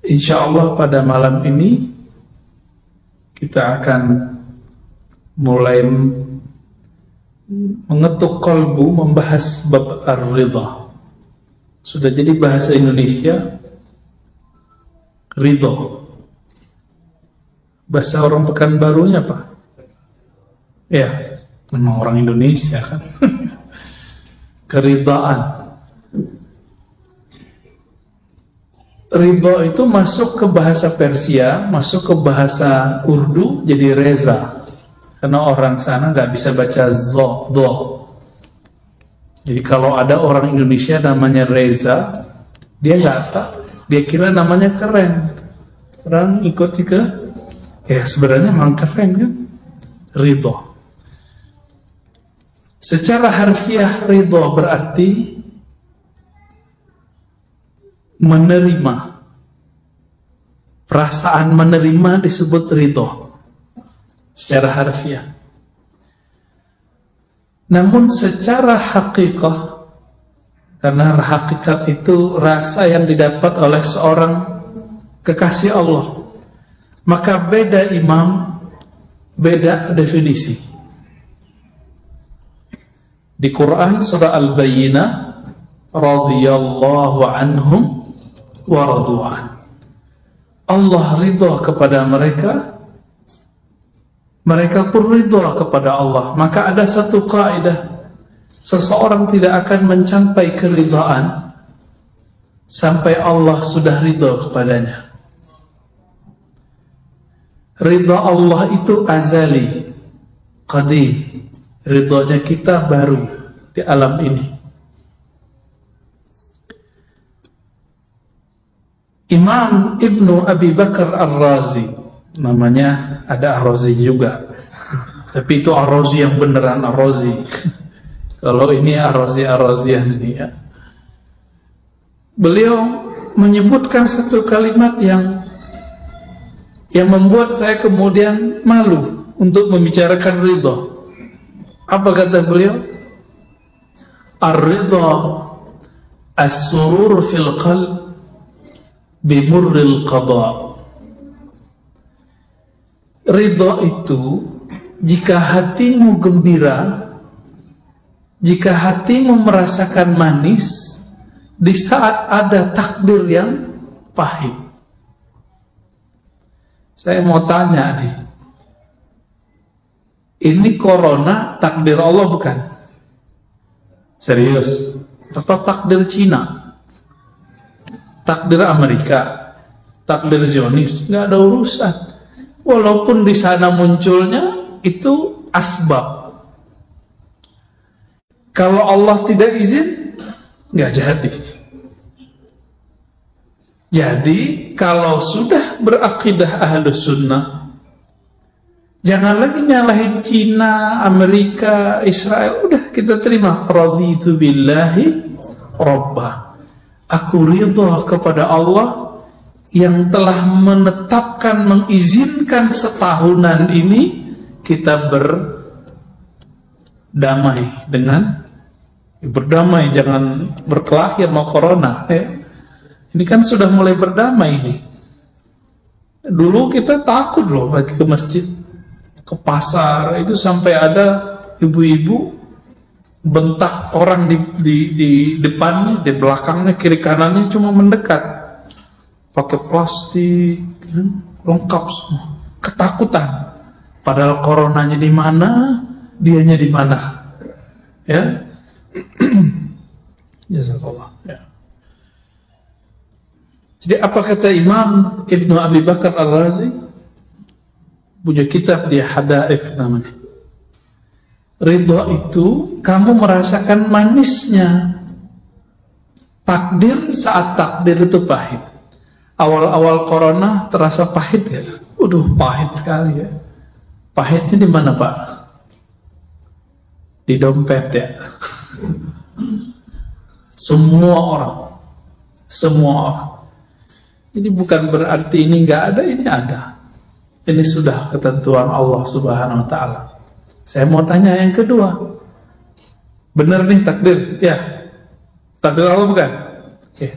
Insya Allah pada malam ini kita akan mulai mengetuk kalbu, membahas bab ar-ridha. Sudah jadi bahasa Indonesia ridha. Bahasa orang Pekanbarunya apa? Ya, memang orang Indonesia kan. Keridhaan. Ridho itu masuk ke bahasa Persia, masuk ke bahasa Urdu jadi reza. Karena orang sana nggak bisa baca zo, do. Jadi kalau ada orang Indonesia namanya Reza, dia nggak tahu, dia kira namanya keren. Orang ikut ke, ya sebenarnya memang keren kan? Ridho. Secara harfiah ridho berarti menerima. Perasaan menerima disebut ridho secara harfiah. Namun secara hakikah, karena hakikat itu rasa yang didapat oleh seorang kekasih Allah, maka beda imam, beda definisi. Di Quran surah Al-Bayyinah, radhiyallahu anhum wa radu'an. Allah ridha kepada mereka, mereka pun ridha kepada Allah. Maka ada satu kaidah, seseorang tidak akan mencapai keridhaan sampai Allah sudah ridha kepadanya. Ridha Allah itu azali, qadim. Ridhonya kita baru di alam ini. Imam Ibnu Abi Bakar Ar-Razi, namanya ada Ar-Razi juga, tapi itu Ar-Razi yang beneran Ar-Razi. Kalau ini Ar-Razian ini ya. Beliau menyebutkan satu kalimat yang membuat saya kemudian malu untuk membicarakan ridha. Apa kata beliau? Ar-ridha as-surur fil qalb bimurril qada. Ridha itu jika hatimu gembira, jika hatimu merasakan manis di saat ada takdir yang pahit. Saya mau tanya nih, ini corona takdir Allah bukan? Serius? Atau takdir Cina? Takdir Amerika? Takdir Zionis? Nggak ada urusan. Walaupun di sana munculnya itu asbab. Kalau Allah tidak izin, nggak jadi. Jadi kalau sudah berakidah Ahlus Sunnah, jangan lagi nyalahin Cina, Amerika, Israel. Udah kita terima. Raditu billahi Rabbah. Aku ridha kepada Allah yang telah menetapkan, mengizinkan setahunan ini kita berdamai dengan, berdamai, jangan berkelahi sama corona ya. Ini kan sudah mulai berdamai ini. Dulu kita takut loh lagi ke masjid, ke pasar, itu sampai ada ibu-ibu bentak orang di depannya, di belakangnya, kiri kanannya cuma mendekat, pakai plastik, lengkap semua, ketakutan. Padahal coronanya di mana, dianya di mana, ya. Jazakallah. Ya. Jadi apa kata Imam Ibnu Abi Bakar Ar-Razi? Punya kitab dia Hadaik namanya. Ridha itu kamu merasakan manisnya takdir saat takdir itu pahit. Awal-awal corona terasa pahit ya. Pahit sekali ya. Pahitnya di mana Pak? Di dompet ya. Semua orang. Ini bukan berarti ini nggak ada, ini ada. Ini sudah ketentuan Allah Subhanahu wa Ta'ala. Saya mau tanya yang kedua, benar nih takdir? Ya, takdir Allah bukan?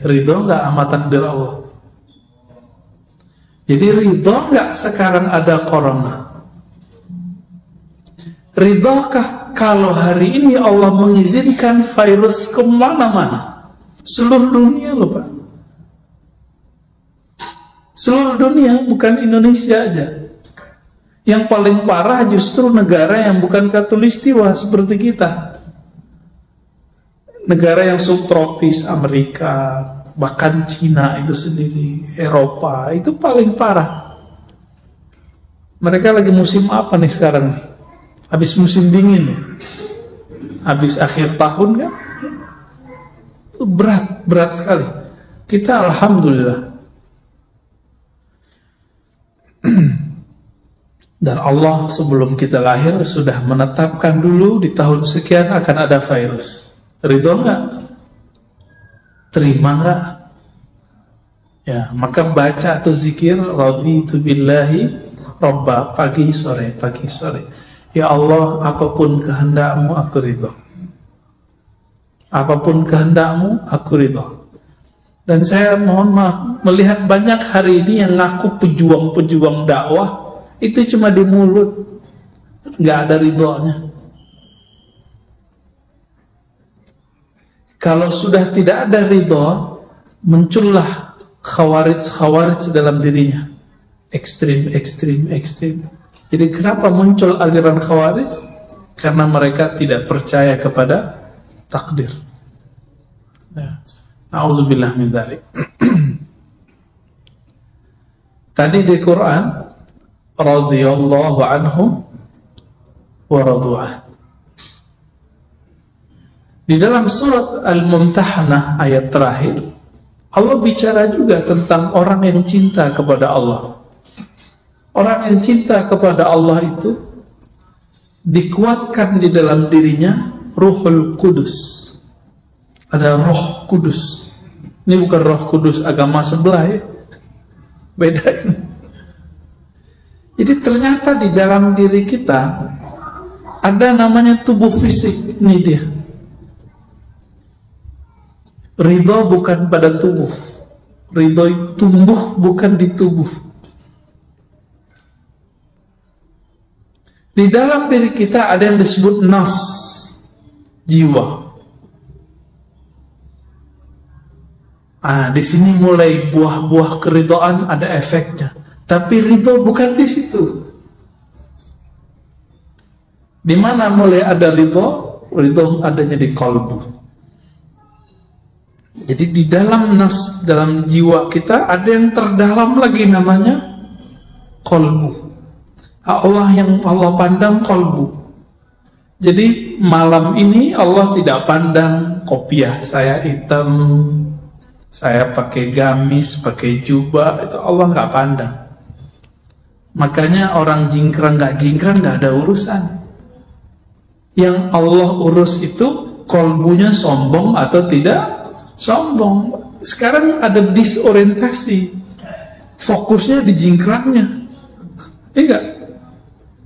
Ridho nggak sama takdir Allah? Jadi ridho nggak sekarang ada corona? Ridhokah kalau hari ini Allah mengizinkan virus kemana-mana? Seluruh dunia loh Pak. Seluruh dunia, bukan Indonesia aja. Yang paling parah justru negara yang bukan khatulistiwa seperti kita. Negara yang subtropis, Amerika, bahkan Cina itu sendiri, Eropa, itu paling parah. Mereka lagi musim apa nih sekarang? Habis musim dingin ya? Habis akhir tahun kan? Itu berat sekali. Kita alhamdulillah. Dan Allah sebelum kita lahir sudah menetapkan dulu di tahun sekian akan ada virus. Ridho nggak? Terima nggak? Ya, maka baca atau zikir raditu billahi robba pagi sore. Ya Allah, apapun kehendakmu aku ridho. Apapun kehendakmu aku ridho. Dan saya mohon maaf melihat banyak hari ini yang ngaku pejuang-pejuang dakwah itu cuma di mulut, nggak ada ridhonya. Kalau sudah tidak ada ridho, muncullah khawarij dalam dirinya, ekstrim. Jadi kenapa muncul aliran khawarij? Karena mereka tidak percaya kepada takdir. Nauzubillah min dzalik. Tadi di Quran radhiyallahu anhum wa radu'an. Di dalam surat Al-Mumtahanah ayat terakhir, Allah bicara juga tentang orang yang cinta kepada Allah. Orang yang cinta kepada Allah itu dikuatkan di dalam dirinya Ruhul Kudus. Ada Roh Kudus. Ini bukan Roh Kudus agama sebelah ya. Beda ini. Jadi ternyata di dalam diri kita ada namanya tubuh fisik. Ini dia. Ridho bukan pada tubuh. Ridho tumbuh bukan di tubuh. Di dalam diri kita ada yang disebut nafs, jiwa. Di sini mulai buah-buah keridhaan ada efeknya. Tapi ridho bukan di situ. Di mana mulai ada ridho? Ridho adanya di qalbu. Jadi di dalam nafs, dalam jiwa kita ada yang terdalam lagi namanya qalbu. Allah yang Allah pandang qalbu. Jadi malam ini Allah tidak pandang kopiah saya hitam, saya pakai gamis, pakai jubah, itu Allah nggak pandang. Makanya orang jingkrang nggak ada urusan. Yang Allah urus itu qalbunya sombong atau tidak sombong. Sekarang ada disorientasi, fokusnya di jingkrangnya. Enggak.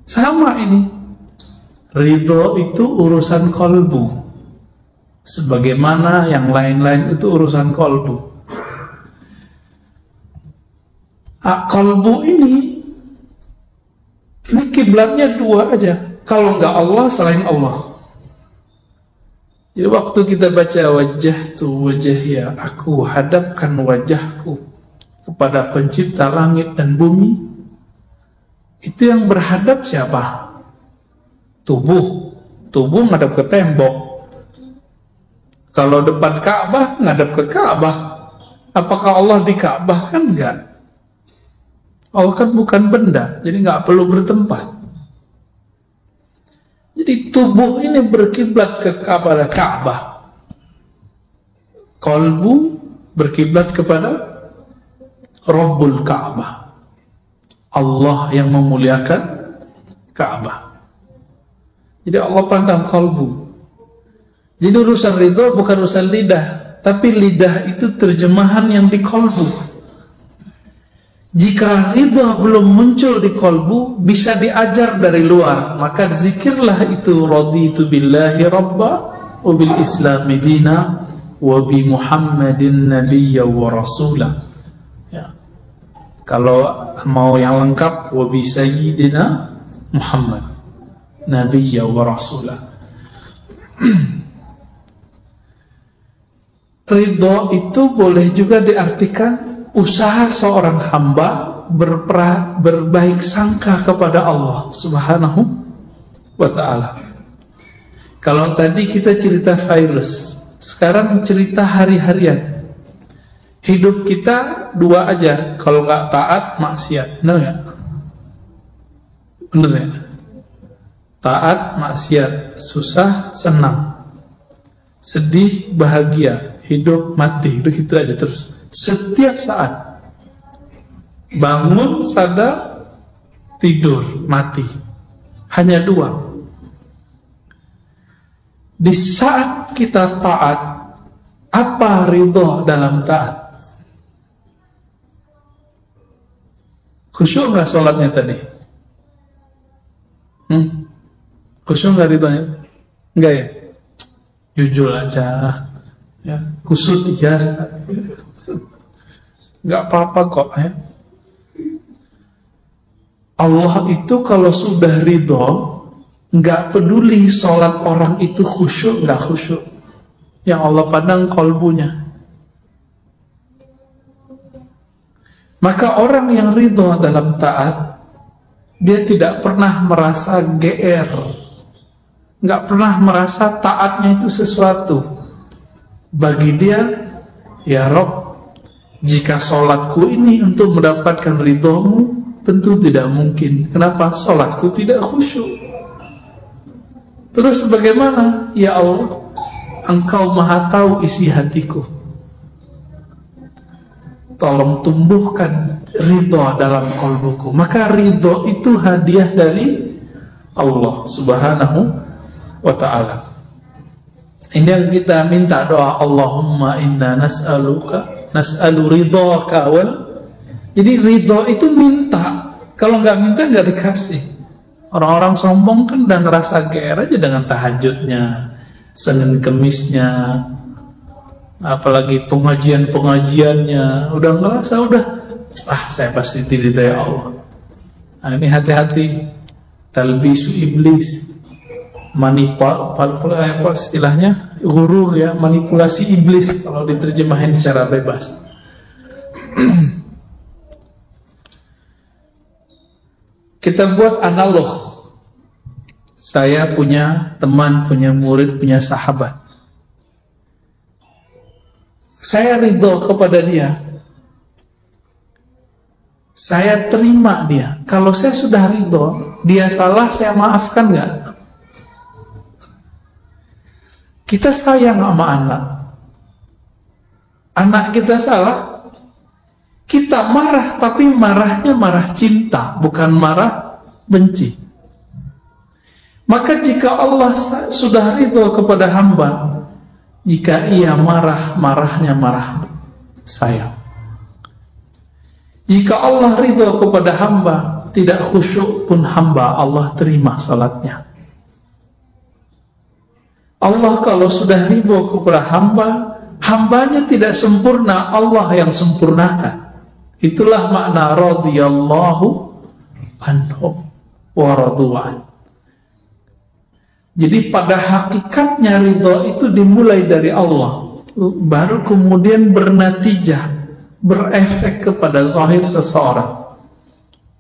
Sama ini. Ridho itu urusan qalbu. Sebagaimana yang lain-lain itu urusan qalbu. Qalbu ini kiblatnya dua aja. Kalau enggak Allah, selain Allah. Jadi waktu kita baca wajah, aku hadapkan wajahku kepada pencipta langit dan bumi. Itu yang berhadap siapa? Tubuh. Tubuh ngadap ke tembok. Kalau depan Ka'bah, ngadap ke Ka'bah. Apakah Allah di Ka'bah? Kan enggak. Allah kan bukan benda, jadi nggak perlu bertempat. Jadi tubuh ini berkiblat kepada Ka'bah. Qalbu berkiblat kepada Rabbul Ka'bah. Allah yang memuliakan Ka'bah. Jadi Allah pandang qalbu. Jadi urusan ridho bukan urusan lidah, tapi lidah itu terjemahan yang di qalbu. Jika ridho belum muncul di qalbu, bisa diajar dari luar. Maka zikirlah itu raditu billahi rabba wa bil islami dina wa bi muhammadin nabiyya wa rasulah. Ya. Kalau mau yang lengkap, wa bi sayyidina Muhammad nabiyya wa rasulah. Ridho itu boleh juga diartikan usaha seorang hamba berbaik sangka kepada Allah Subhanahu wa ta'ala. Kalau tadi kita cerita virus, sekarang cerita hari-harian. Hidup kita dua aja, kalau nggak taat maksiat, benar nggak? Benar ya? Taat maksiat, susah senang, sedih bahagia, hidup mati, begitu aja terus. Setiap saat bangun sadar, tidur mati, hanya dua. Di saat kita taat, apa ridho dalam taat? Khusyuk nggak sholatnya tadi? Khusyuk nggak ridhonya? Enggak ya? Jujur aja, ya. Kusut ya, nggak apa-apa kok ya. Allah itu kalau sudah ridho, nggak peduli sholat orang itu khusyuk nggak khusyuk, yang Allah pandang kolbunya. Maka orang yang ridho dalam taat, dia tidak pernah merasa GR, nggak pernah merasa taatnya itu sesuatu. Bagi dia, ya Rob, jika sholatku ini untuk mendapatkan ridhomu, tentu tidak mungkin. Kenapa? Sholatku tidak khusyuk. Terus bagaimana? Ya Allah, Engkau maha tahu isi hatiku. Tolong tumbuhkan ridho dalam kolbuku. Maka ridho itu hadiah dari Allah Subhanahu wa ta'ala. Ini yang kita minta doa, Allahumma inna nas'alu ridhoka wal. Jadi ridho itu minta. Kalau nggak minta nggak dikasih. Orang-orang sombong kan udah ngerasa GR aja dengan tahajudnya, Senin Kemisnya, apalagi pengajiannya, udah ngerasa saya pasti diridhai Allah. Nah, ini hati-hati, talbisu iblis, apa istilahnya, gurur ya, manipulasi iblis kalau diterjemahin secara bebas. Kita buat analog. Saya punya teman, punya murid, punya sahabat. Saya ridho kepada dia, saya terima dia. Kalau saya sudah ridho, dia salah, saya maafkan nggak? Kita sayang sama anak. Anak kita salah, kita marah, tapi marahnya marah cinta, bukan marah benci. Maka jika Allah sudah ridho kepada hamba, jika ia marah, marahnya marah sayang. Jika Allah ridho kepada hamba, tidak khusyuk pun hamba, Allah terima salatnya. Allah kalau sudah ridho kepada hamba, hambanya tidak sempurna, Allah yang sempurnakan. Itulah makna radhiyallahu anhum wa radu'an. Jadi pada hakikatnya ridho itu dimulai dari Allah, baru kemudian bernatijah, berefek kepada zahir seseorang.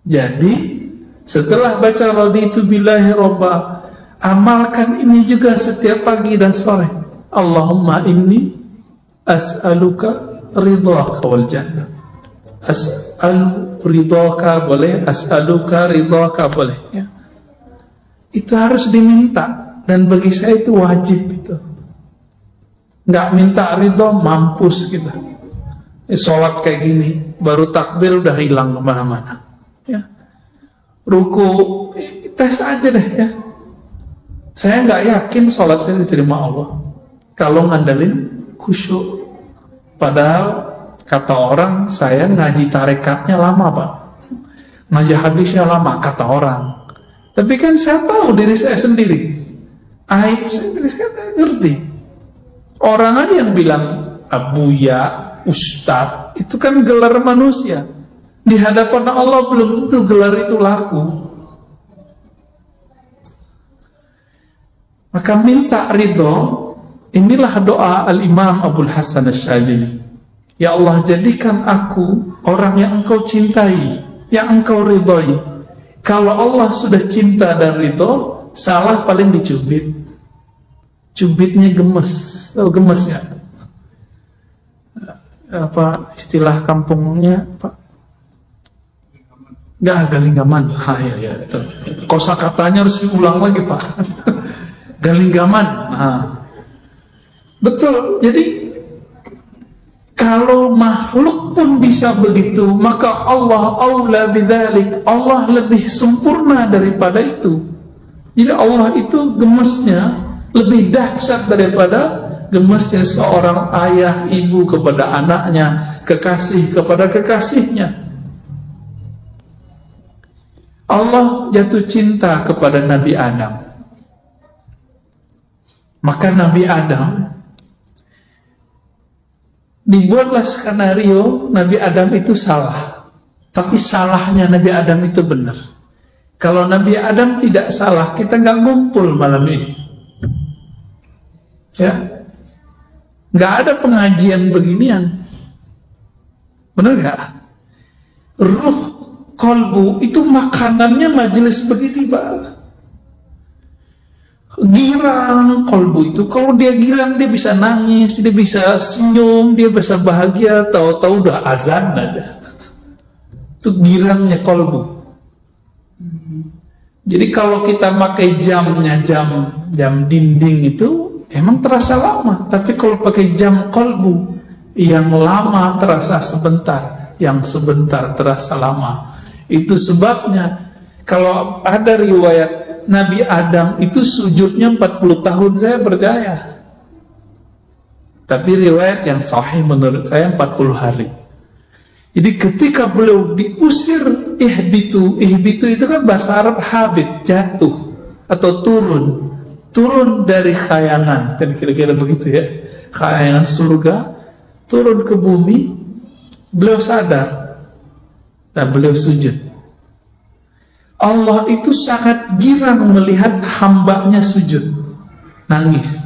Jadi setelah baca raditu billahi robba, amalkan ini juga setiap pagi dan sore. Allahumma inni as'aluka ridhaka wal jannah. As'alu ridhaka boleh, as'aluka ridhaka boleh ya. Itu harus diminta. Dan bagi saya itu wajib itu. Nggak minta ridho, mampus kita. Sholat kayak gini, baru takbir udah hilang kemana-mana. Ya. Ruku, tes aja deh ya. Saya nggak yakin sholat saya diterima Allah kalau ngandelin khusyuk. Padahal kata orang, saya ngaji tarekatnya lama Pak, ngaji hadisnya lama kata orang. Tapi kan saya tahu diri saya sendiri. Aib sendiri saya ngerti. Orang aja yang bilang abuya, ustadz, itu kan gelar manusia. Di hadapan Allah belum tentu gelar itu laku. Maka minta ridho. Inilah doa Al-Imam Abul Hasan Asy-Syadzili. Ya Allah, jadikan aku orang yang engkau cintai, yang engkau ridhoi. Kalau Allah sudah cinta dan ridho, salah paling dicubit. Cubitnya gemes. Tahu gemes ya? Apa istilah kampungnya, Pak? Enggak, galinggaman. Ya. Kosakatanya harus diulang lagi, Pak. Galinggaman. Nah, betul. Jadi kalau makhluk pun bisa begitu, maka Allah aula bidzalik. Allah lebih sempurna daripada itu. Jadi Allah itu gemesnya lebih dahsyat daripada gemesnya seorang ayah ibu kepada anaknya, kekasih kepada kekasihnya. Allah jatuh cinta kepada Nabi Adam. Maka Nabi Adam, dibuatlah skenario Nabi Adam itu salah. Tapi salahnya Nabi Adam itu benar. Kalau Nabi Adam tidak salah, kita nggak ngumpul malam ini. Ya, nggak ada pengajian beginian. Benar nggak? Ruh kolbu itu makanannya majelis begini, Pak. Girang kolbu itu, kalau dia girang dia bisa nangis, dia bisa senyum, dia bisa bahagia, tahu-tahu udah azan aja. Itu girangnya kolbu. Jadi kalau kita pakai jamnya jam dinding itu emang terasa lama, tapi kalau pakai jam kolbu, yang lama terasa sebentar, yang sebentar terasa lama. Itu sebabnya kalau ada riwayat Nabi Adam itu sujudnya 40 tahun, saya percaya. Tapi riwayat yang sahih menurut saya 40 hari. Jadi ketika beliau diusir, ihbitu itu kan bahasa Arab habit, jatuh atau turun dari khayangan, kan kira-kira begitu ya, khayangan surga, turun ke bumi. Beliau sadar dan beliau sujud. Allah itu sangat girang melihat hambanya sujud, nangis.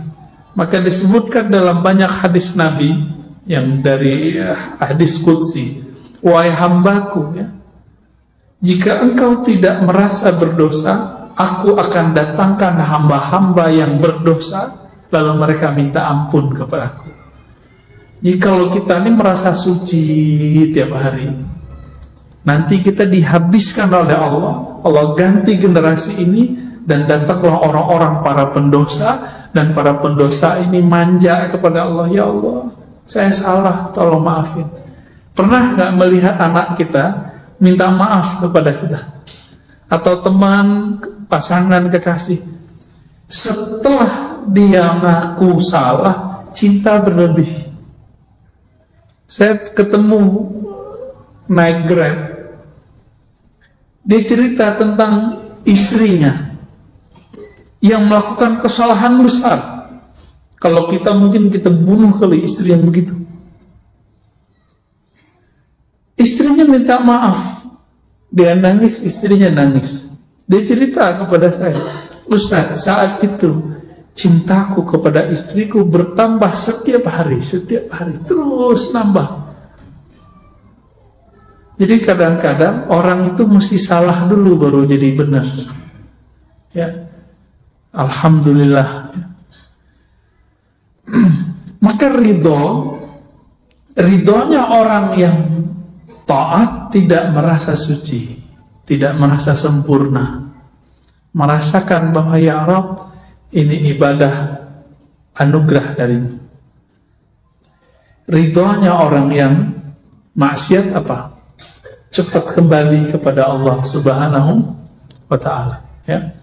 Maka disebutkan dalam banyak hadis Nabi yang dari hadis qudsi, wahai hambaku ya, jika engkau tidak merasa berdosa, aku akan datangkan hamba-hamba yang berdosa, lalu mereka minta ampun kepadaku. Jadi kalau kita ini merasa suci tiap hari, nanti kita dihabiskan oleh Allah. Allah ganti generasi ini dan datanglah orang-orang para pendosa, dan para pendosa ini manja kepada Allah. Ya Allah, saya salah, tolong maafin. Pernah gak melihat anak kita minta maaf kepada kita? Atau teman, pasangan, kekasih, setelah dia ngaku salah, cinta berlebih. Saya ketemu naik Grab, dia cerita tentang istrinya yang melakukan kesalahan besar. Kalau kita mungkin kita bunuh kali istri yang begitu. Istrinya minta maaf, dia nangis, istrinya nangis. Dia cerita kepada saya, Ustaz, saat itu cintaku kepada istriku bertambah setiap hari terus nambah. Jadi kadang-kadang orang itu mesti salah dulu baru jadi benar. Ya, alhamdulillah. Maka ridhonya orang yang taat tidak merasa suci, tidak merasa sempurna, merasakan bahwa ya Rabb, ini ibadah anugerah darimu. Ridhonya orang yang maksiat apa? Cepat kembali kepada Allah Subhanahu wa ta'ala. Ya.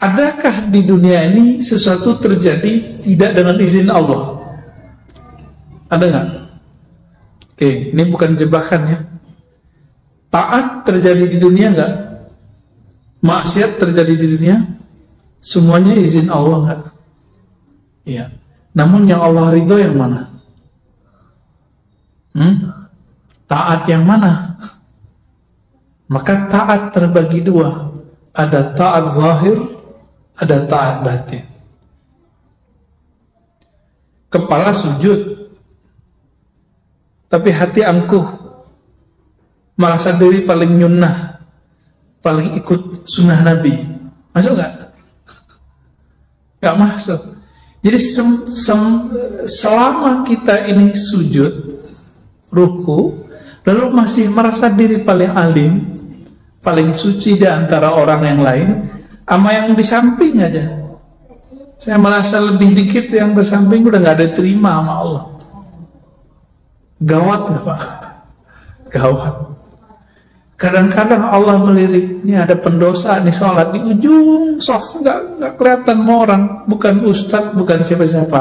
Adakah di dunia ini sesuatu terjadi tidak dengan izin Allah? Ada nggak? Oke, ini bukan jebakan ya. Taat terjadi di dunia nggak? Maksiat terjadi di dunia? Semuanya izin Allah nggak? Iya. Namun yang Allah ridho yang mana? Taat yang mana? Maka taat terbagi dua. Ada taat zahir, ada taat batin. Kepala sujud, tapi hati angkuh, merasa diri paling nyunnah, paling ikut sunnah Nabi. Masuk nggak? Nggak masuk. Jadi selama kita ini sujud, ruku, lalu masih merasa diri paling alim, paling suci di antara orang yang lain, sama yang di samping aja. Saya merasa lebih dikit, yang bersamping udah nggak ada terima sama Allah. Gawat nggak Pak? Gawat. Kadang-kadang Allah melirik, ini ada pendosa nih sholat di ujung soft, nggak kelihatan sama orang, bukan ustadz, bukan siapa-siapa,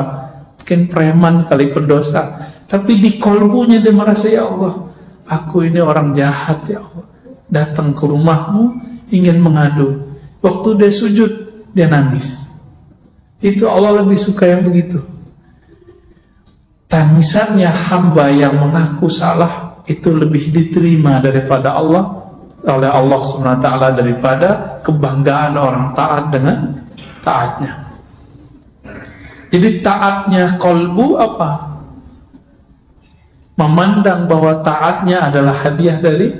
mungkin preman kali pendosa, tapi di kolbunya dia merasa, ya Allah, aku ini orang jahat ya Allah, datang ke rumahmu ingin mengadu. Waktu dia sujud dia nangis. Itu Allah lebih suka yang begitu. Tangisannya hamba yang mengaku salah itu lebih diterima daripada Allah, oleh Allah SWT, daripada kebanggaan orang taat dengan taatnya. Jadi taatnya kolbu apa? Memandang bahwa taatnya adalah hadiah dari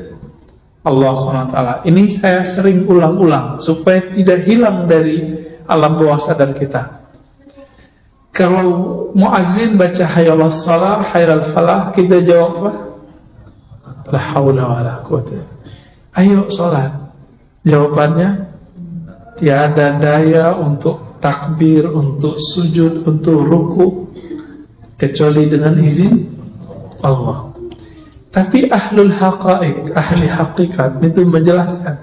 Allah SWT. Ini saya sering ulang-ulang supaya tidak hilang dari alam bawah sadar kita. Kalau muazzin baca hayyalah salah, hayyalah falah, kita jawab apa? La haula wala quwwata. Ayo sholat. Jawabannya tiada daya untuk takbir, untuk sujud, untuk ruku, kecuali dengan izin Allah. Tapi ahlul haqaiq, ahli hakikat itu menjelaskan,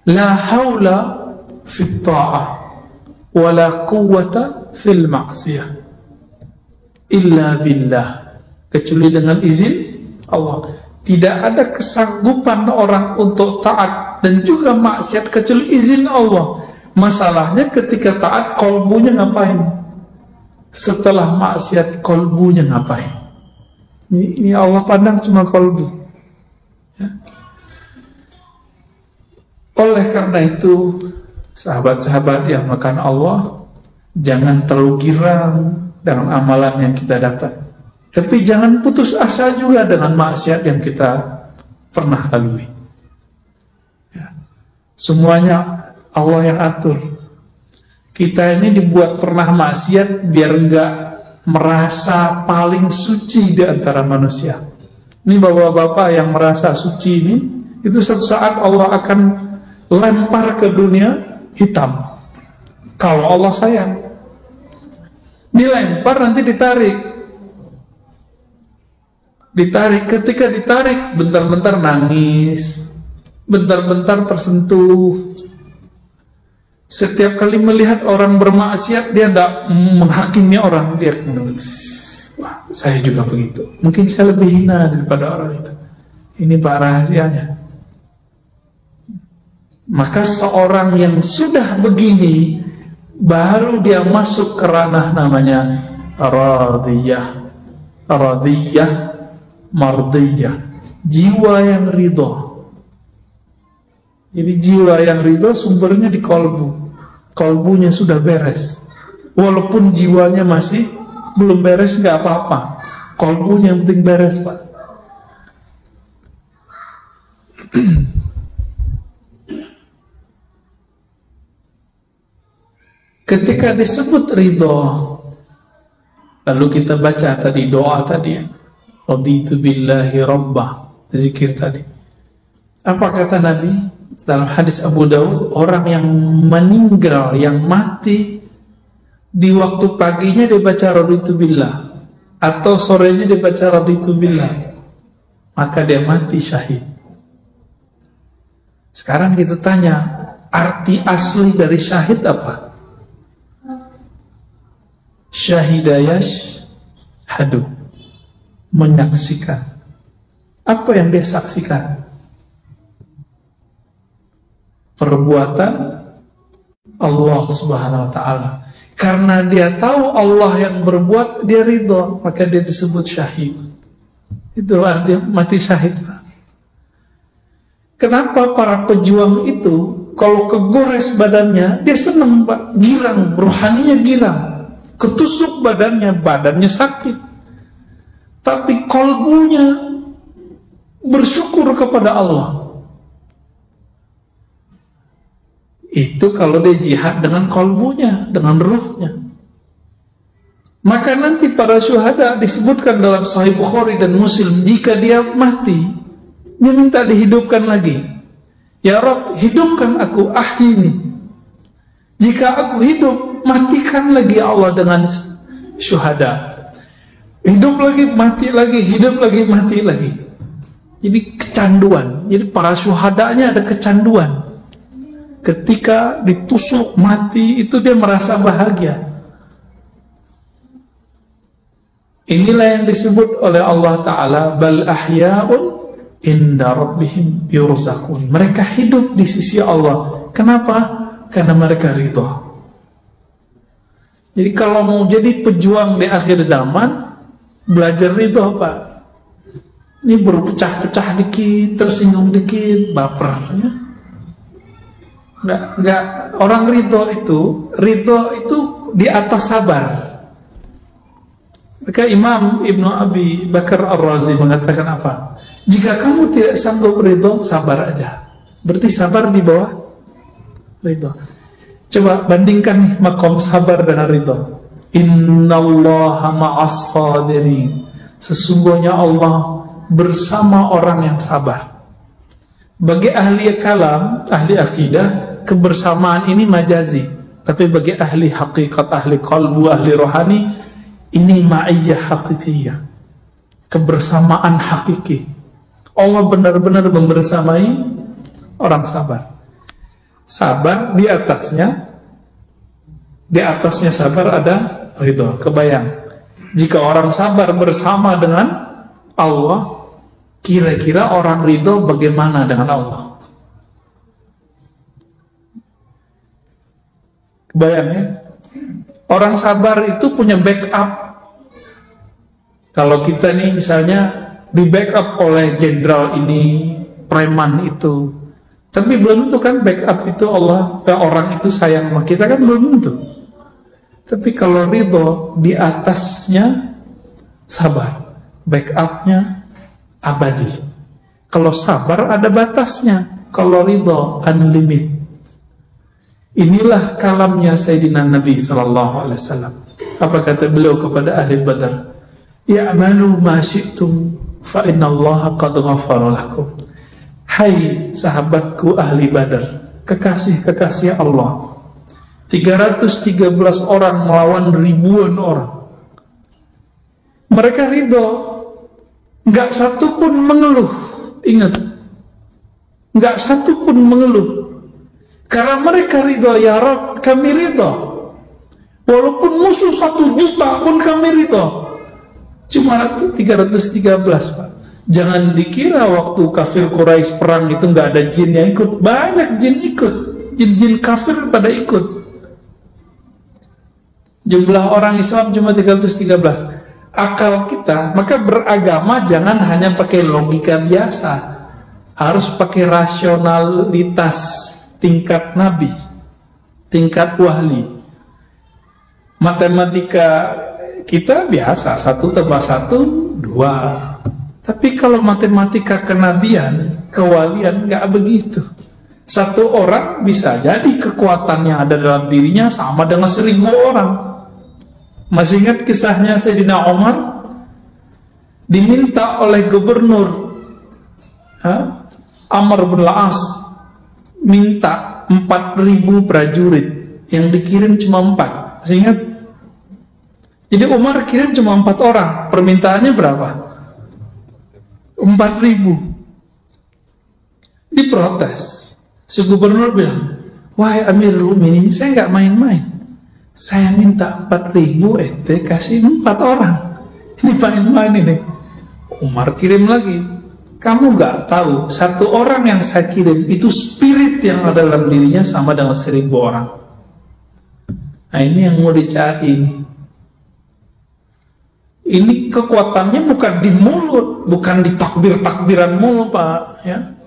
la haula fit ta'ah wa la quwwata fil ma'siyah illa billah, kecuali dengan izin Allah. Tidak ada kesanggupan orang untuk taat dan juga maksiat kecuali izin Allah. Masalahnya ketika taat kolbunya ngapain? Setelah maksiat kolbunya ngapain? Ini Allah pandang cuma kolbu ya. Oleh karena itu, sahabat-sahabat yang makan Allah, jangan terlalu girang dengan amalan yang kita dapat. Tapi jangan putus asa juga dengan maksiat yang kita pernah lalui ya. Semuanya Allah yang atur. Kita ini dibuat pernah maksiat biar enggak merasa paling suci di antara manusia. Ini bapak-bapak yang merasa suci ini, itu suatu saat Allah akan lempar ke dunia hitam. Kalau Allah sayang, dilempar nanti ditarik. Ketika ditarik, bentar-bentar nangis, bentar-bentar tersentuh. Setiap kali melihat orang bermaksiat, dia tidak menghakimi orang. Dia, wah, saya juga begitu. Mungkin saya lebih hina daripada orang itu. Ini Pak rahasianya. Maka seorang yang sudah begini, baru dia masuk ke ranah namanya radiyah, mardiyah, jiwa yang ridho. Jadi jiwa yang ridho sumbernya di kolbu. Kolbunya sudah beres. Walaupun jiwanya masih belum beres, nggak apa-apa. Kolbunya yang penting beres, Pak. Ketika disebut ridho, lalu kita baca tadi doa tadi, raditu billahi rabbah, zikir tadi. Apa kata Nabi dalam hadis Abu Daud? Orang yang meninggal, yang mati di waktu paginya dia baca raditu billah, atau sorenya dia baca raditu billah, maka dia mati syahid. Sekarang kita tanya, arti asli dari syahid apa? Syahidayash hadu, menyaksikan. Apa yang dia saksikan? Perbuatan Allah Subhanahu wa ta'ala. Karena dia tahu Allah yang berbuat, dia ridho, maka dia disebut syahid. Itu artinya mati syahid, Pak. Kenapa para pejuang itu kalau kegores badannya dia senang, Pak, girang, rohaninya girang, ketusuk badannya sakit, tapi kolbunya bersyukur kepada Allah. Itu kalau dia jihad dengan kolbunya, dengan ruhnya. Maka nanti para syuhada disebutkan dalam Sahih Bukhari dan Muslim, jika dia mati, dia minta dihidupkan lagi. Ya Rabb, hidupkan aku, ahyini. Jika aku hidup, matikan lagi Allah dengan syuhada. Hidup lagi, mati lagi, hidup lagi, mati lagi. Jadi kecanduan. Jadi para syuhadanya ada kecanduan. Ketika ditusuk mati, itu dia merasa bahagia. Inilah yang disebut oleh Allah Ta'ala, bal ahya'un inda rabbihim yurzakun. Mereka hidup di sisi Allah. Kenapa? Karena mereka ridho. Jadi kalau mau jadi pejuang di akhir zaman, belajar ridho, Pak. Ini berpecah-pecah dikit, tersinggung dikit, baper, ya. Enggak, orang ridho itu di atas sabar. Maka Imam Ibnu Abi Bakar Ar-Razi mengatakan apa? Jika kamu tidak sanggup ridho, sabar aja. Berarti sabar di bawah ridho. Coba bandingkan nih makom sabar dengan ridho. Innallaha ma'as sabirin. Sesungguhnya Allah bersama orang yang sabar. Bagi ahli kalam, ahli akidah, kebersamaan ini majazi. Tapi bagi ahli hakikat, ahli qalbu, ahli rohani, ini ma'iyyah hakikiyah, kebersamaan hakiki. Allah benar-benar membersamai orang sabar. Sabar di atasnya sabar ada ridho. Kebayang, jika orang sabar bersama dengan Allah, kira-kira orang ridho bagaimana dengan Allah? Kebayang ya? Orang sabar itu punya backup. Kalau kita nih misalnya di backup oleh jenderal ini, preman itu, tapi belum tentu kan backup itu Allah, orang itu sayang sama kita kan belum tentu. Tapi kalau ridho di atasnya sabar, backupnya abadi. Kalau sabar ada batasnya, kalau ridho unlimited. Inilah kalamnya Sayyidina Nabi SAW. Apa kata beliau kepada ahli Badar? Ya'malu ma syi'tum fa innallaha qad ghafara lakum. Hai sahabatku ahli Badar, kekasih-kekasih Allah, 313 orang melawan ribuan orang. Mereka ridho, nggak satu pun mengeluh. Ingat, nggak satu pun mengeluh, karena mereka ridho. Ya Rabb, kami ridho, walaupun musuh 1 juta pun kami ridho. Cuma 313, Pak. Jangan dikira waktu kafir Quraisy perang itu nggak ada jin yang ikut. Banyak jin ikut, jin-jin kafir pada ikut. Jumlah orang Islam cuma 313. Akal kita, maka beragama jangan hanya pakai logika biasa, harus pakai rasionalitas tingkat nabi, tingkat wahli. Matematika kita biasa, 1 tambah 1 2. Tapi kalau matematika kenabian, kewalian, nggak begitu. 1 orang bisa jadi kekuatan yang ada dalam dirinya sama dengan 1000 orang. Masih ingat kisahnya Sayyidina Umar diminta oleh gubernur Amr bin Al-As, minta 4000 prajurit, yang dikirim cuma 4. Masih ingat? Jadi Umar kirim cuma 4 orang. Permintaannya berapa? 4000. Diprotes. Si gubernur bilang, wahai Amirul Mukminin, saya nggak main-main. Saya minta 4000, ente kasih 4 orang. Ini main-main ini. Umar kirim lagi. Kamu nggak tahu, 1 orang yang saya kirim itu spirit yang ada dalam dirinya sama dengan 1000 orang. Nah ini yang mau dicari ini. Ini kekuatannya bukan di mulut, bukan di takbir-takbiran mulu, Pak. Ya.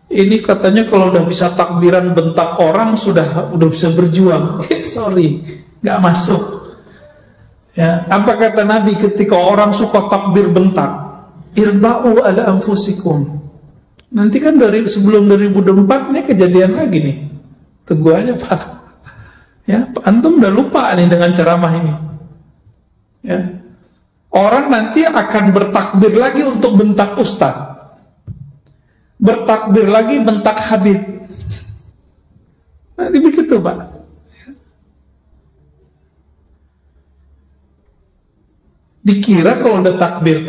Ini katanya kalau udah bisa takbiran bentak orang udah bisa berjuang. Sorry, nggak masuk. Ya, apa kata Nabi ketika orang suka takbir bentak? Irba'u ala anfusikum. Nanti kan sebelum 2024 ini kejadian lagi nih. Tunggu aja, Pak. Ya, antum udah lupa nih dengan ceramah ini. Ya. Orang nanti akan bertakbir lagi untuk bentak ustaz, bertakbir lagi bentak Habib. Nanti begitu, Pak. Dikira kalau ada takbir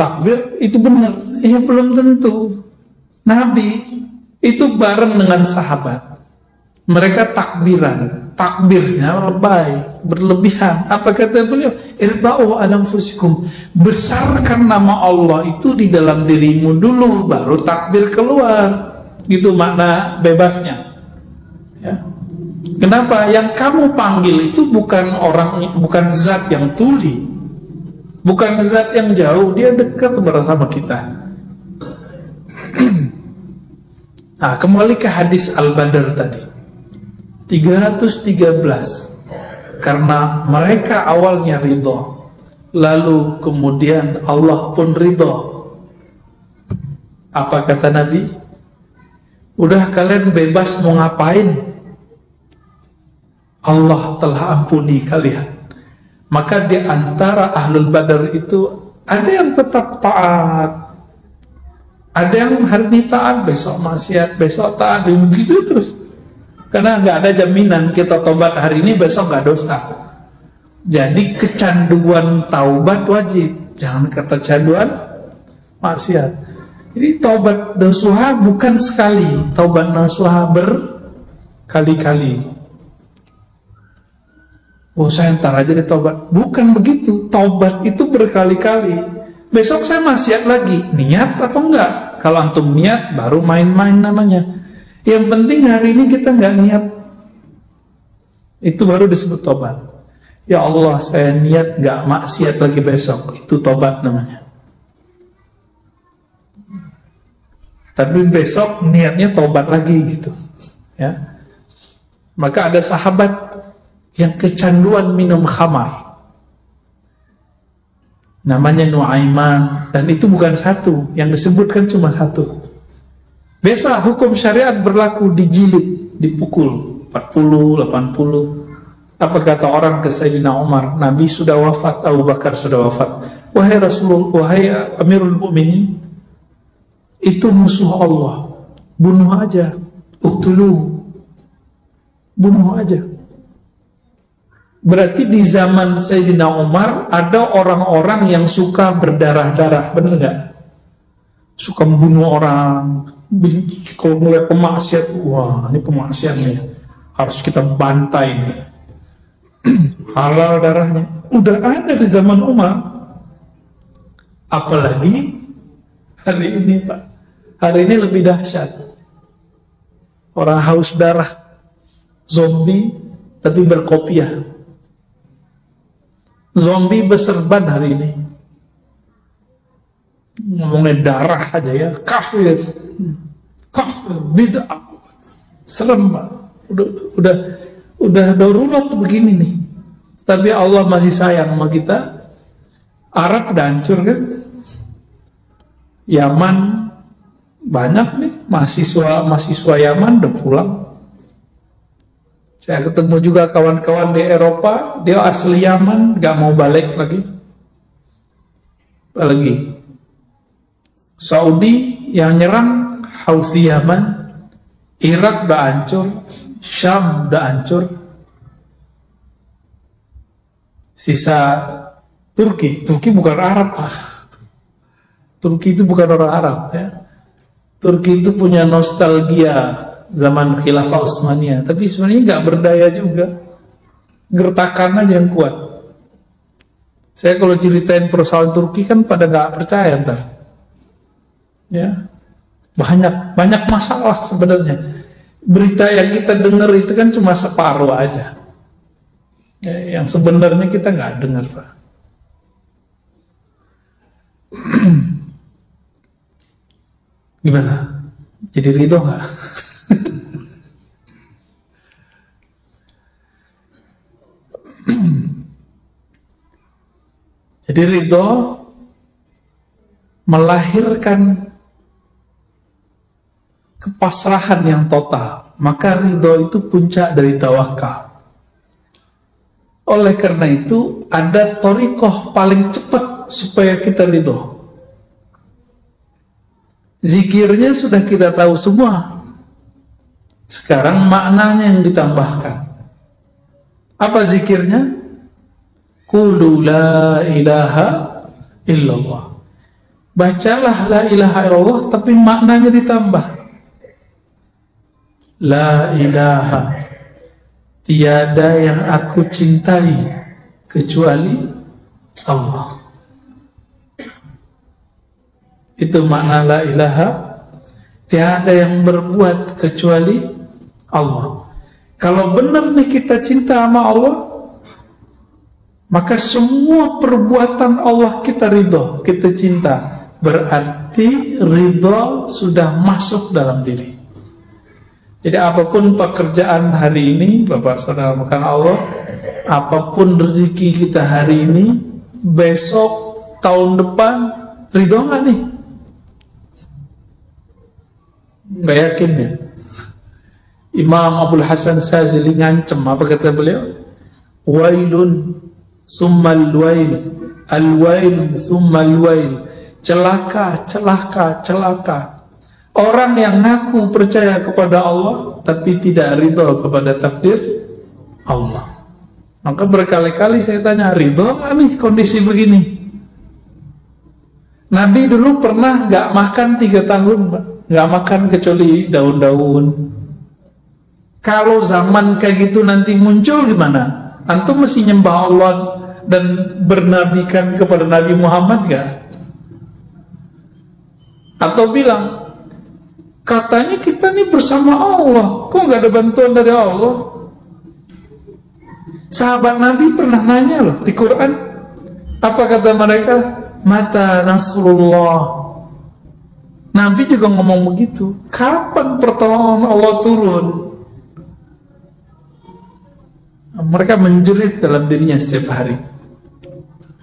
itu benar. Ya belum tentu. Nabi itu bareng dengan sahabat. Mereka takbirnya lebay, berlebihan. Apa kata beliau? Irba'u ala anfusikum. Besarkan nama Allah itu di dalam dirimu dulu, baru takbir keluar. Gitu makna bebasnya. Ya. Kenapa? Yang kamu panggil itu bukan zat yang tuli, bukan zat yang jauh, dia dekat bersama kita. Nah, kembali ke hadis Al-Badr tadi. 313. Karena mereka awalnya ridho, lalu kemudian Allah pun ridho. Apa kata Nabi? Udah kalian bebas mau ngapain, Allah telah ampuni kalian. Maka di antara Ahlul Badar itu ada yang tetap taat, ada yang hari ini taat, besok maksiat, besok taat, begitu terus. Karena nggak ada jaminan kita tobat hari ini besok nggak dosa. Jadi kecanduan taubat wajib, jangan kecanduan maksiat. Jadi taubat nasuha bukan sekali, taubat nasuha berkali-kali. Oh, saya ntar aja deh taubat. Bukan begitu, taubat itu berkali-kali. Besok saya maksiat lagi, niat apa enggak? Kalau antum niat baru main-main namanya. Yang penting hari ini kita nggak niat, itu baru disebut tobat. Ya Allah, saya niat nggak maksiat lagi besok, itu tobat namanya. Tapi besok niatnya tobat lagi gitu, ya. Maka ada sahabat yang kecanduan minum khamar, namanya Nuaiman, dan itu bukan satu, yang disebutkan cuma satu. Biasa hukum syariat berlaku, dijilid, dipukul 40, 80. Apa kata orang ke Sayyidina Umar? Nabi sudah wafat, Abu Bakar sudah wafat. Wahai Rasulullah, wahai Amirul Mukminin, itu musuh Allah, bunuh aja, uktuluhu, bunuh aja. Berarti di zaman Sayyidina Umar ada orang-orang yang suka berdarah-darah, benar nggak? Suka membunuh orang. Kalau mulai pemaksiat, wah ini pemaksiat nih, harus kita bantai nih. Halal darahnya udah ada di zaman Umar. Apalagi hari ini, Pak. Hari ini lebih dahsyat. Orang haus darah, zombie tapi berkopiah. Zombie berserban hari ini. Ngomongin darah aja ya, kafir, bid'ah, serem, Pak. Udah darurat begini nih. Tapi Allah masih sayang sama kita. Arab udah hancur kan, Yaman banyak nih mahasiswa Yaman udah pulang. Saya ketemu juga kawan-kawan di Eropa, dia asli Yaman, gak mau balik lagi. Apalagi Saudi yang nyerang Houthi Yaman, Irak udah hancur, Syam udah hancur. Sisa Turki bukan Arab, Turki itu bukan orang Arab ya. Turki itu punya nostalgia zaman Khilafah Utsmaniyah, tapi sebenarnya nggak berdaya juga, gertakan aja yang kuat. Saya kalau ceritain persoalan Turki kan pada nggak percaya ntar. Ya, banyak masalah sebenarnya. Berita yang kita dengar itu kan cuma separuh aja. Ya, yang sebenarnya kita nggak dengar, Pak. Gimana? Jadi ridho nggak? Jadi ridho melahirkan kepasrahan yang total. Maka ridho itu puncak dari tawakal. Oleh karena itu ada thariqah paling cepat supaya kita ridho. Zikirnya sudah kita tahu semua. Sekarang maknanya yang ditambahkan. Apa zikirnya? Qulu la ilaha illallah. Bacalah la ilaha illallah, tapi maknanya ditambah. La ilaha, tiada yang aku cintai kecuali Allah. Itu makna la ilaha, tiada yang berbuat kecuali Allah. Kalau benar nih kita cinta sama Allah, maka semua perbuatan Allah kita ridho, kita cinta. Berarti ridho sudah masuk dalam diri. Jadi apapun pekerjaan hari ini, Bapak Saudara makan Allah, apapun rezeki kita hari ini, besok, tahun depan, ridho nggak nih? Nggak yakin ya. Imam Abdul Hasan Sazili ngancem, apa kata beliau? Wailun summal wail, al-wail summal wail. Celaka, celaka, celaka. Orang yang ngaku percaya kepada Allah tapi tidak ridho kepada takdir Allah. Maka berkali-kali saya tanya, ridho nggak nih kondisi begini? Nabi dulu pernah nggak makan 3 tahun, Pak. Nggak makan kecuali daun-daun. Kalau zaman kayak gitu nanti muncul gimana? Antum mesti nyembah Allah dan bernabikan kepada Nabi Muhammad gak? Atau bilang, katanya kita nih bersama Allah, kok nggak ada bantuan dari Allah? Sahabat Nabi pernah nanya loh di Quran, apa kata mereka? Mata Nasrullah. Nabi juga ngomong begitu. Kapan pertolongan Allah turun? Mereka menjerit dalam dirinya setiap hari.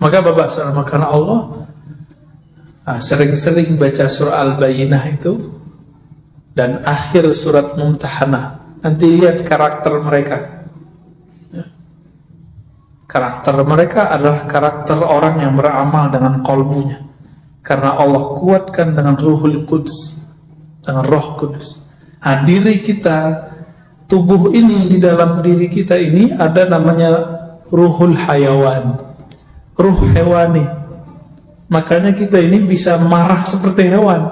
Maka Bapak Saudara karena Allah sering-sering baca surah Al-Bayyinah itu dan akhir surat Mumtahanah. Nanti lihat karakter mereka. Karakter mereka adalah karakter orang yang beramal dengan qalbunya. Karena Allah kuatkan dengan Ruhul Quds, dengan Roh Kudus. Nah, diri kita, tubuh ini, di dalam diri kita ini ada namanya Ruhul Hayawan, ruh hewani. Makanya kita ini bisa marah seperti hewan.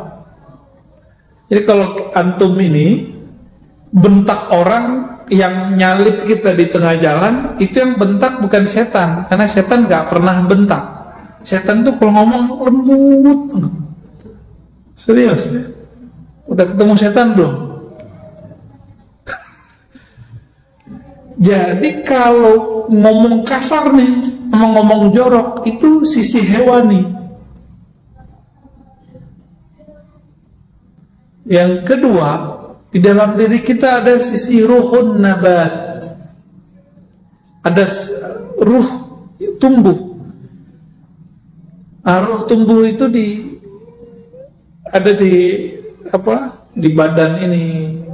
Jadi kalau antum ini bentak orang yang nyalip kita di tengah jalan, itu yang bentak bukan setan, karena setan gak pernah bentak. Setan tuh kalau ngomong lembut. Serius ya? Udah ketemu setan belum? Jadi kalau ngomong kasar nih, ngomong jorok, itu sisi hewani. Yang kedua, di dalam diri kita ada sisi ruhun nabat. Ada ruh tumbuh. Ruh tumbuh itu ada di badan ini,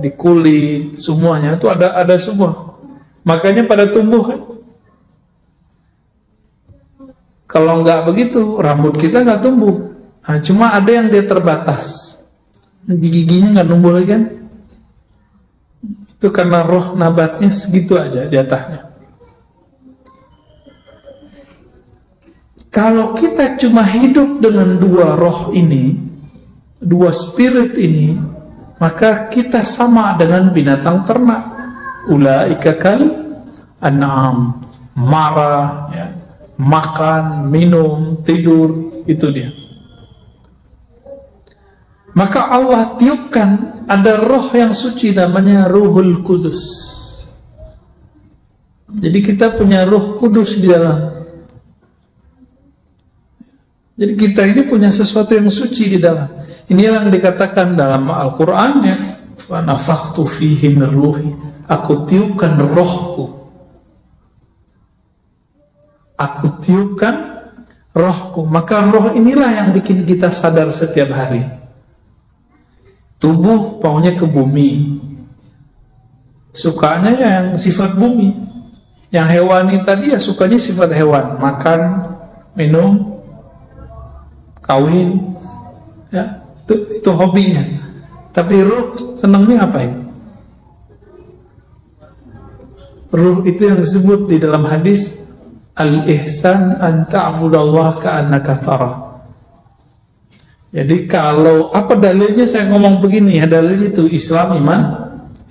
di kulit, semuanya itu ada semua. Makanya pada tumbuh kan. Kalau nggak begitu, rambut kita nggak tumbuh. Nah, cuma ada yang dia terbatas, giginya nggak tumbuh lagi kan. Itu karena roh nabatnya segitu aja di atasnya. Kalau kita cuma hidup dengan 2 roh ini, 2 spirit ini, maka kita sama dengan binatang ternak. Ulaika kal an'am, marah, ya, makan, minum, tidur, itu dia. Maka Allah tiupkan ada roh yang suci namanya Ruhul Kudus. Jadi kita punya Ruh Kudus di dalam. Jadi kita ini punya sesuatu yang suci di dalam. Inilah yang dikatakan dalam Al-Quran ya, fa nafakhtu fihi min ruhi, aku tiupkan rohku. Aku tiupkan rohku. Maka roh inilah yang bikin kita sadar setiap hari. Tubuh maunya ke bumi, sukanya yang sifat bumi. Yang hewani tadi ya sukanya sifat hewan, makan, minum, kawin, ya itu hobinya. Tapi ruh senangnya ngapain? Ruh itu yang disebut di dalam hadis al-ihsan an ta'budallaha ka'annaka tarah. Jadi kalau apa dalilnya saya ngomong begini ya, dalilnya itu Islam, iman,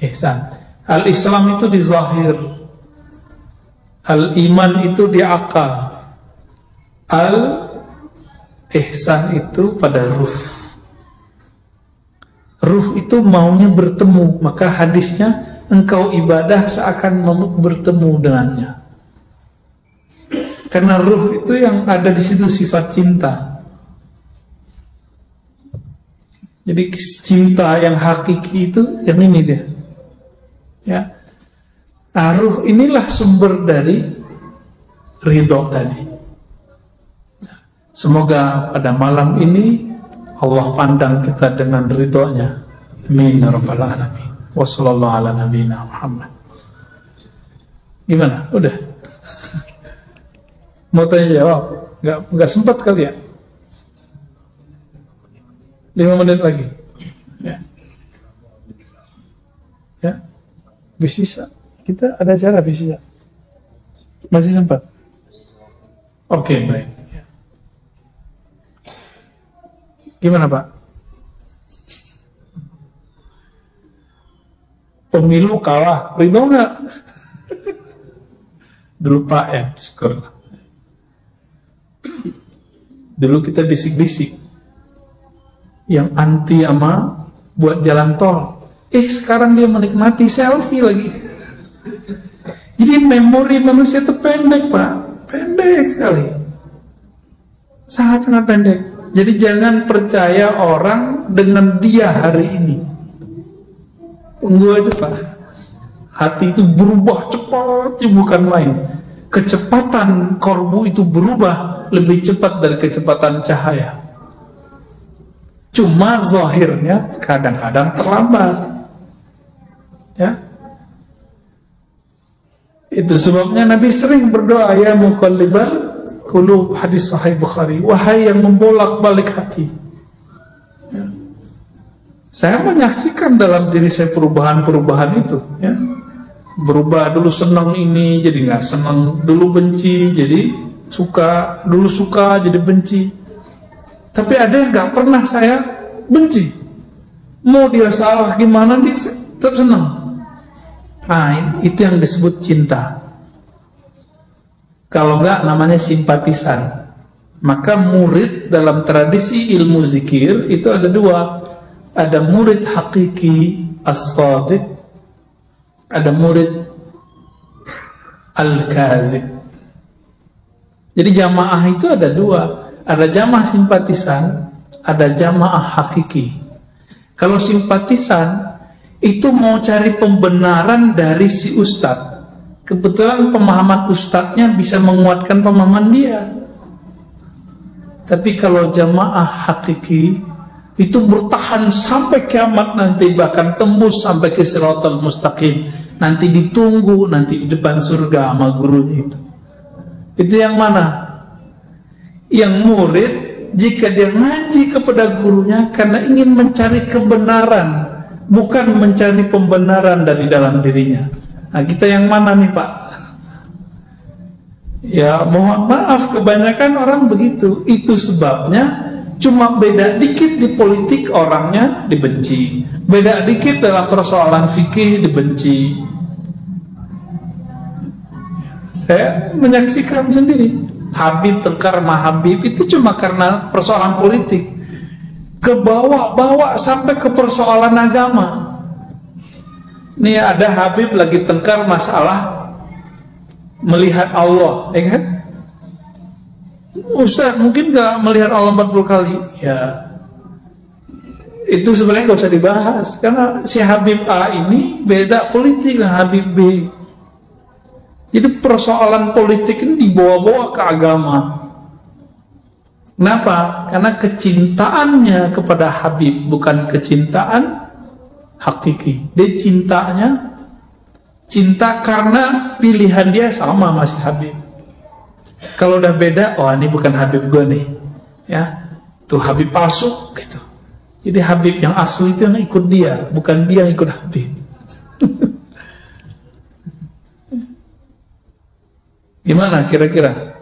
ihsan. Al-Islam itu di zahir, al-iman itu di akal, al-ihsan itu pada ruh. Ruh itu maunya bertemu, maka hadisnya engkau ibadah seakan bertemu dengannya. Karena ruh itu yang ada di situ sifat cinta. Jadi cinta yang hakiki itu yang ini dia. Ya. Ruh inilah sumber dari ridho tadi. Semoga pada malam ini Allah pandang kita dengan ridhonya. Amin ya rabbal alamin. Wassallallahu ala nabiyina Muhammad. Gimana? Udah? Mau tanya jawab? Enggak sempat kali ya? 5 menit lagi. Ya. Ya. Bisa. Kita ada acara bisa. Masih sempat? Oke, baik. Gimana Pak? Pemilu kalah, ridho nggak? Dulu Pak ya, syukur. Dulu kita bisik-bisik yang anti sama buat jalan tol. Sekarang dia menikmati selfie lagi. Jadi memori manusia itu pendek Pak, pendek sekali, sangat-sangat pendek. Jadi jangan percaya orang dengan dia hari ini. Tunggu aja Pak, hati itu berubah cepat, bukan main. Kecepatan korbu itu berubah lebih cepat dari kecepatan cahaya. Cuma zahirnya kadang-kadang terlambat. Ya. Itu sebabnya Nabi sering berdoa, ya muqallibal qulub, hadis sahih Bukhari, wahai yang membolak-balik hati. Ya. Saya menyaksikan dalam diri saya perubahan-perubahan itu. Ya. Berubah, dulu senang ini jadi nggak senang, dulu benci jadi suka, dulu suka jadi benci. Tapi ada yang nggak pernah saya benci. Mau dia salah gimana dia tetap senang. Nah, itu yang disebut cinta. Kalau nggak namanya simpatisan. Maka murid dalam tradisi ilmu zikir itu ada dua. Ada murid hakiki as-sadiq, ada murid al-kazib. Jadi jamaah itu ada dua. Ada jamaah simpatisan, ada jamaah hakiki. Kalau simpatisan itu mau cari pembenaran dari si ustadz. Kebetulan pemahaman ustadznya bisa menguatkan pemahaman dia. Tapi kalau jamaah hakiki itu bertahan sampai kiamat nanti, bahkan tembus sampai ke Shiratal Mustaqim. Nanti ditunggu nanti di depan surga sama gurunya itu. Itu yang mana? Yang murid jika dia ngaji kepada gurunya karena ingin mencari kebenaran, bukan mencari pembenaran dari dalam dirinya. Nah, kita yang mana nih Pak? Ya mohon maaf, kebanyakan orang begitu. Itu sebabnya cuma beda dikit di politik orangnya dibenci, beda dikit dalam persoalan fikih dibenci. Saya menyaksikan sendiri. Habib tengkar sama Habib itu cuma karena persoalan politik. Kebawa-bawa sampai ke persoalan agama. Nih ada Habib lagi tengkar masalah melihat Allah, ya kan? Ustaz mungkin gak melihat Allah 40 kali. Ya, itu sebenarnya gak usah dibahas, karena si Habib A ini beda politik dengan Habib B. Jadi persoalan politik ini dibawa-bawa ke agama. Kenapa? Karena kecintaannya kepada Habib bukan kecintaan hakiki. Dia cinta karena pilihan dia sama masih Habib. Kalau udah beda, oh ini bukan Habib gue nih, ya, tuh Habib palsu gitu. Jadi Habib yang asli itu yang ikut dia, bukan dia yang ikut Habib. Gimana kira-kira?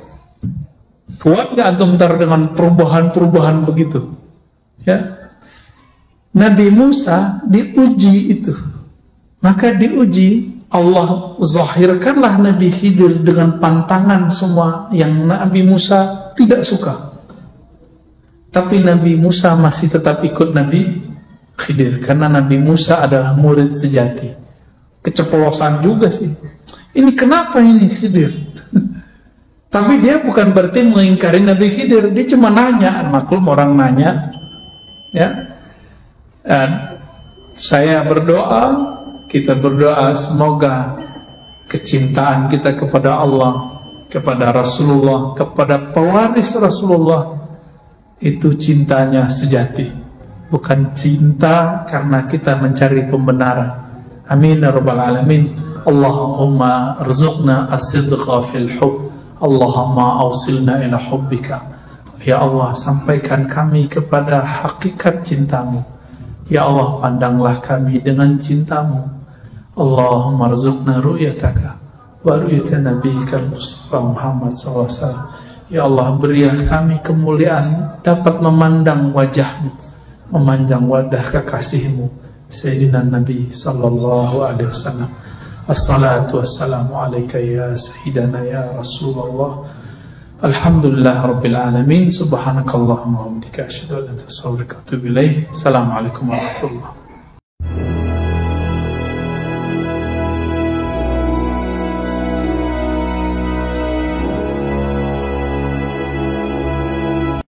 Kuat gak antum ntar dengan perubahan-perubahan begitu? Ya, Nabi Musa diuji itu, maka diuji. Allah zahirkanlah Nabi Khidir dengan pantangan semua yang Nabi Musa tidak suka. Tapi Nabi Musa masih tetap ikut Nabi Khidir, karena Nabi Musa adalah murid sejati. Keceplosan juga sih. Ini kenapa ini Khidir? Tapi dia bukan berarti mengingkari Nabi Khidir, dia cuma nanya, maklum orang nanya. Ya. Dan saya berdoa, kita berdoa semoga kecintaan kita kepada Allah, kepada Rasulullah, kepada pewaris Rasulullah itu cintanya sejati, bukan cinta karena kita mencari pembenaran. Amin ya rabbal alamin. Allahumma arzuqna as-sidqa fil hubb, Allahumma awsilna ila hubbika. Ya Allah, sampaikan kami kepada hakikat cintamu. Ya Allah, pandanglah kami dengan cintamu. Allahumma arzuqna ru'yataka wa ru'yata nabiyyika al-Mustafa Muhammad SAW. Ya Allah, berilah kami kemuliaan dapat memandang wajahmu, memandang wajah kekasihmu Sayyidina Nabi sallallahu alaihi wasallam. Assalatu wassalamu alaika ya Sayyidana ya Rasulullah. Alhamdulillah Rabbil Alamin. Subhanakallahumma wa bihamdika asyhadu an la ilaha illa anta astaghfiruka wa atubu ilaik. Assalamualaikum warahmatullahi wabarakatuh.